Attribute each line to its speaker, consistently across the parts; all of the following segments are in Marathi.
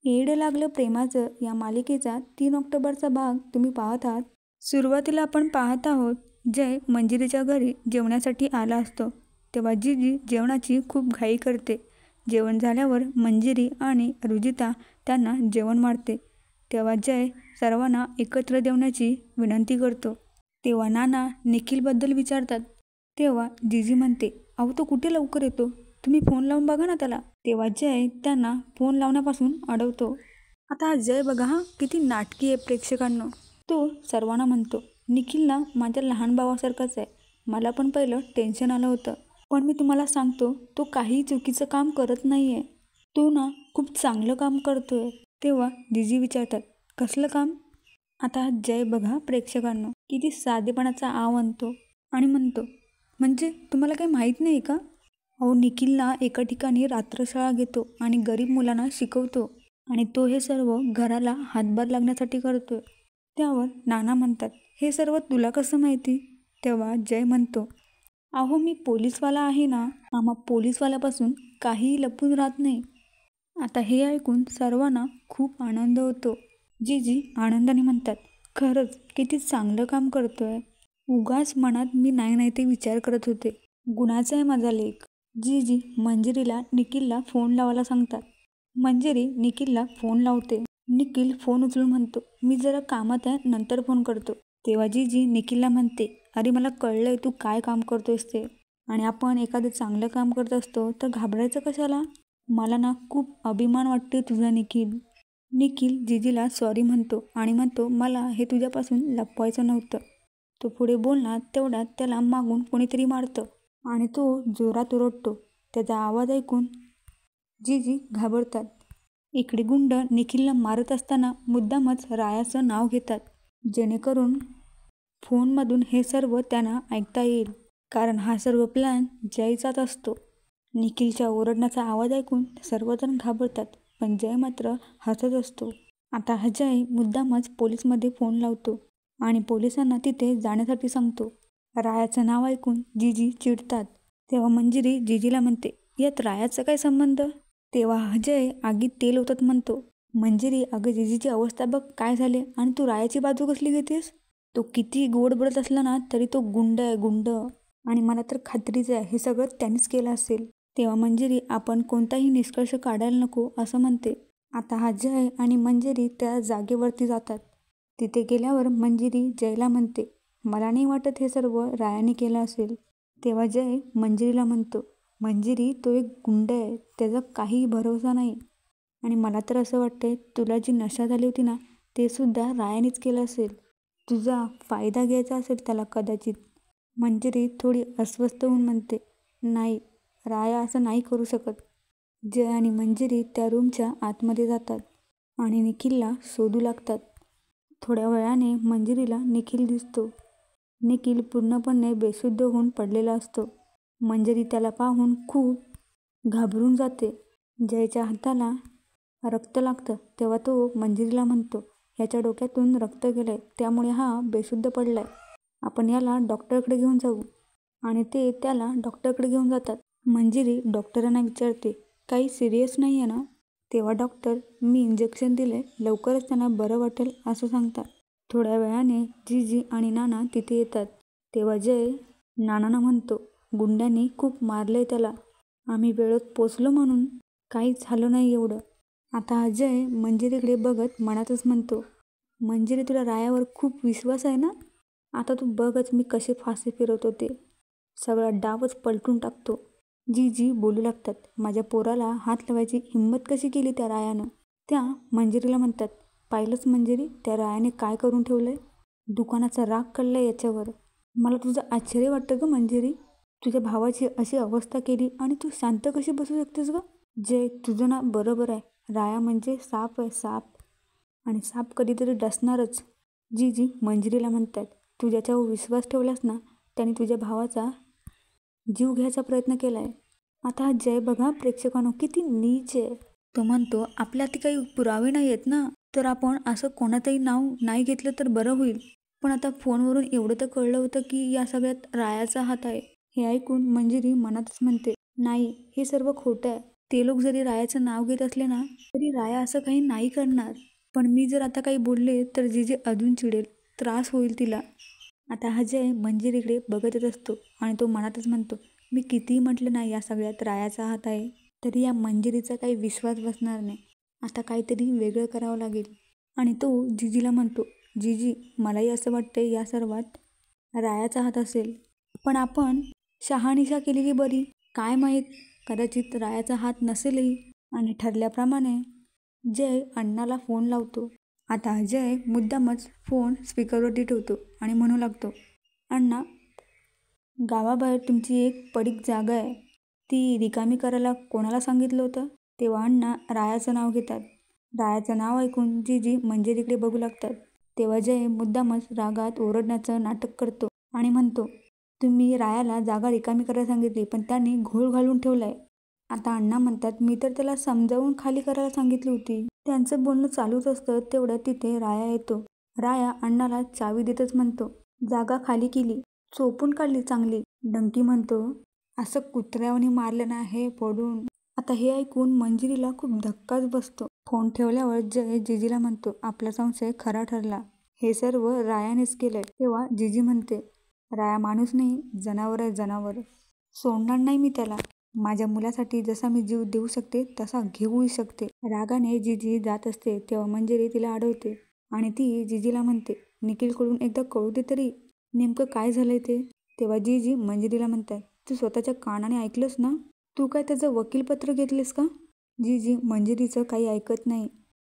Speaker 1: येडं लागलं प्रेमाचं या मालिकेचा 3 ऑक्टोबरचा भाग तुम्ही पाहत आहात. सुरुवातीला आपण पाहत आहोत जय मंजिरीच्या घरी जेवण्यासाठी आला असतो. तेव्हा जीजी जेवणाची खूप घाई करते. जेवण झाल्यावर मंजिरी आणि रुजिता त्यांना जेवण वाढते. तेव्हा जय सर्वांना एकत्र जेवण्याची विनंती करतो. तेव्हा नाना निखिलबद्दल विचारतात. तेव्हा जीजी म्हणते, अहो तो कुठे लवकर येतो, तुम्ही फोन लावून बघा ना त्याला. तेव्हा जय त्यांना फोन लावण्यापासून अडवतो. आता हा जय बघा हा किती नाटकी आहे प्रेक्षकांनो. तो सर्वांना म्हणतो, निखिल माझ्या लहान भावासारखाच आहे. मला पण पहिलं टेन्शन आलं होतं, पण मी तुम्हाला सांगतो तो काही चुकीचं काम करत नाही आहे. तो खूप चांगलं काम करतोय. तेव्हा जीजी विचारतात, कसलं काम? आता हा जय बघा प्रेक्षकांनो किती साधेपणाचा आव आणतो आणि म्हणतो, म्हणजे तुम्हाला काही माहीत नाही का? अहो निखिलला एका ठिकाणी रात्रशाळा घेतो आणि गरीब मुलांना शिकवतो आणि तो हे सर्व घराला हातभार लागण्यासाठी करतोय. त्यावर नाना म्हणतात, हे सर्व तुला कसं माहिती? तेव्हा जय म्हणतो, अहो मी पोलीसवाला आहे ना, आम्हा पोलीसवाल्यापासून काहीही लपून राहत नाही. आता हे ऐकून सर्वांना खूप आनंद होतो. जीजी आनंदाने म्हणतात, खरंच किती चांगलं काम करतोय. उगाच मनात मी नाही ते विचार करत होते. गुणाचा आहे माझा लेक. जीजी मंजिरीला निखिलला फोन लावायला सांगतात. मंजिरी निखिलला फोन लावते. निखिल फोन उचलून म्हणतो, मी जरा कामात आहे, नंतर फोन करतो. तेव्हा जीजी निखिलला म्हणते, अरे मला कळलंय तू काय काम करतोयस ते, आणि आपण एखादं चांगलं काम करत असतो तर घाबरायचं कशाला? मला खूप अभिमान वाटते तुझा निखिल. निखिल जीजीला सॉरी म्हणतो आणि म्हणतो, मला हे तुझ्यापासून लपवायचं नव्हतं. तो पुढे बोलला तेवढ्यात त्याला मागून कोणीतरी मारतं आणि तो जोरात ओरडतो. त्याचा आवाज ऐकून जीजी घाबरतात. इकडे गुंड निखिलला मारत असताना मुद्दामच रायाचं नाव घेतात, जेणेकरून फोनमधून हे सर्व त्यांना ऐकता येईल, कारण हा सर्व प्लॅन जयचाच असतो. निखिलच्या ओरडण्याचा आवाज ऐकून सर्वजण घाबरतात, पण जय मात्र हसत असतो. आता हा जय मुद्दामच पोलीसमध्ये फोन लावतो आणि पोलिसांना तिथे जाण्यासाठी सांगतो. रायाचं नाव ऐकून जीजी चिडतात. तेव्हा मंजिरी जीजीला म्हणते, यात रायाचा काय संबंध? तेव्हा हा जय आगीत तेल ओतत म्हणतो, मंजिरी अगं जीजीची अवस्था बघ काय झाले, आणि तू रायाची बाजू कसली घेतेस? तो किती गोड बोलत असला ना तरी तो गुंड आहे गुंड, आणि मला तर खात्रीच आहे हे सगळं त्यांनीच केलं असेल. तेव्हा मंजिरी आपण कोणताही निष्कर्ष काढायला नको असं म्हणते. आता हा जय आणि मंजिरी त्या जागेवरती जातात. तिथे गेल्यावर मंजिरी जयला म्हणते, मला नाही वाटत हे सर्व रायाने केलं असेल. तेव्हा जय मंजिरीला म्हणतो, मंजिरी तो एक गुंड आहे, त्याचा काही भरोसा नाही, आणि मला तर असं वाटतंय तुला जी नशा झाली होती ना ते सुद्धा रायानेच केलं असेल. तुझा फायदा घ्यायचा असेल त्याला कदाचित. मंजिरी थोडी अस्वस्थ होऊन म्हणते, नाही, राया असं नाही करू शकत. जय आणि मंजिरी त्या रूमच्या आतमध्ये जातात आणि निखिलला शोधू लागतात. थोड्या वेळाने मंजिरीला निखिल दिसतो. निखिल पूर्णपणे बेशुद्ध होऊन पडलेला असतो. मंजिरी त्याला पाहून खूप घाबरून जाते. जयच्या हाताला रक्त लागतं. तेव्हा तो मंजिरीला म्हणतो, याच्या डोक्यातून रक्त गेलंय, त्यामुळे हा बेशुद्ध पडलाय. आपण याला डॉक्टरकडे घेऊन जाऊ. आणि ते त्याला डॉक्टरकडे घेऊन जातात. मंजिरी डॉक्टरांना विचारते, काही सिरियस नाही आहे ना? तेव्हा डॉक्टर, मी इंजेक्शन दिले, लवकरच त्यांना बरं वाटेल असं सांगतात. थोड्या वेळाने जीजी आणि नाना तिथे येतात. तेव्हा जय नानांना म्हणतो, गुंड्यांनी खूप मारलंय त्याला, आम्ही वेळेत पोचलो म्हणून काही झालं नाही एवढं. आता हा जय मंजिरीकडे बघत मनातच म्हणतो, मंजिरी तुला रायावर खूप विश्वास आहे ना? आता तू बघच मी कसे फासे फिरवतो ते, सगळा डावच पलटून टाकतो. जीजी बोलू लागतात, माझ्या पोराला हात लावायची हिंमत कशी केली त्या रायानं? त्या मंजिरीला म्हणतात, पाहिलंच मंजिरी त्या रायाने काय करून ठेवलंय? दुकानाचा राग काढलाय याच्यावर. मला तुझं आश्चर्य वाटतं ग मंजिरी, तुझ्या भावाची अशी अवस्था केली आणि तू शांत कशी बसू शकतेस ग? जय तुझं ना बरोबर आहे, राया म्हणजे साप आहे साप, आणि साप कधीतरी डसणारच. जीजी मंजिरीला म्हणतात, तू ज्याच्यावर विश्वास ठेवलास ना त्याने तुझ्या भावाचा जीव घ्यायचा प्रयत्न केलाय. आता हा जय बघा प्रेक्षकांनो किती नीच आहे. तो म्हणतो, आपल्या हाती काही पुरावे नाही आहेत ना, तर आपण असं कोणाचंही नाव नाही घेतलं तर बरं होईल. पण आता फोनवरून एवढं तर कळलं होतं की या सगळ्यात रायाचा हात आहे. हे ऐकून मंजिरी मनातच म्हणते, नाही हे सर्व खोटं आहे. ते लोक जरी रायाचं नाव घेत असले ना तरी राया असं काही नाही करणार. पण मी जर आता काही बोलले तर जीजी अजून चिडेल, त्रास होईल तिला. आता अजय मंजिरीकडे बघतच असतो आणि तो मनातच म्हणतो, मी कितीही म्हटलं नाही या सगळ्यात रायाचा हात आहे तरी या मंजिरीचा काही विश्वास बसणार नाही. आता काहीतरी वेगळं करावं लागेल. आणि तो जीजीला म्हणतो, जीजी मलाही असं वाटतंय या सर्वात रायाचा हात असेल. पण आपण शहानिशा केलेली बरी. काय माहीत, कदाचित रायाचा हात नसेलही. आणि ठरल्याप्रमाणे जय अण्णाला फोन लावतो. आता अजय मुद्दामच फोन स्पीकरवरती ठेवतो आणि म्हणू लागतो, अण्णा गावाबाहेर तुमची एक पडीक जागा आहे, ती रिकामी करायला कोणाला सांगितलं होतं? तेव्हा अण्णा रायाचं नाव घेतात. रायाचं नाव ऐकून जीजी मंजिरीकडे बघू लागतात. तेव्हा जय मुद्दामच रागात ओरडण्याचं नाटक करतो आणि म्हणतो, तुम्ही रायाला जागा रिकामी करायला सांगितली पण त्यांनी घोळ घालून ठेवलाय. आता अण्णा म्हणतात, मी तर त्याला समजावून खाली करायला सांगितली होती. त्यांचं बोलणं चालूच असतं तेवढ्यात तिथे राया येतो. राया अण्णाला चावी देतच म्हणतो, जागा खाली केली, चोपून काढली चांगली. डंकी म्हणतो, असं कुत्र्यावानी मारलं ना हे पडून. आता हे ऐकून मंजिरीला खूप धक्काच बसतो. फोन ठेवल्यावर जय जीजीला म्हणतो, आपला संशय खरा ठरला, हे सर्व रायानेच केलंय. तेव्हा जीजी म्हणते, राया माणूस नाही, जनावर आहे जनावर, सोडणार नाही मी त्याला. माझ्या मुलासाठी जसा मी जीव देऊ शकते तसा घेऊही शकते. रागाने जीजी जात असते तेव्हा मंजिरी तिला अडवते आणि ती जीजीला म्हणते, निखिलकडून एकदा कळू दे तरी नेमकं काय झालंय ते. तेव्हा जीजी मंजिरीला म्हणतात, तू स्वतःच्या कानाने ऐकलंस ना, तू काय त्याचं वकीलपत्र घेतलेस का? जीजी मंजिरीचं काही ऐकत नाही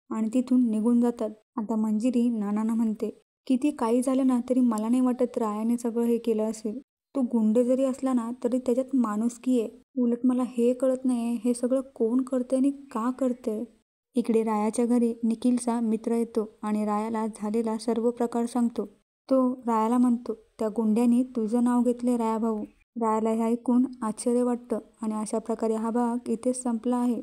Speaker 1: आणि तिथून निघून जातात. आता मंजिरी नानांना म्हणते, किती काही झालं ना तरी मला नाही वाटत रायाने सगळं हे केलं असेल. तो गुंड जरी असला ना तरी त्याच्यात माणुसकी आहे. उलट मला हे कळत नाही हे सगळं कोण करतंय आणि का करतंय. इकडे रायाच्या घरी निखिलचा मित्र येतो आणि रायाला झालेला सर्व प्रकार सांगतो. तो रायाला म्हणतो, त्या गुंड्यांनी तुझं नाव घेतलंय राया भाऊ. रायाला हे ऐकून आश्चर्य वाटतं आणि अशा प्रकारे हा भाग इथेच संपला आहे.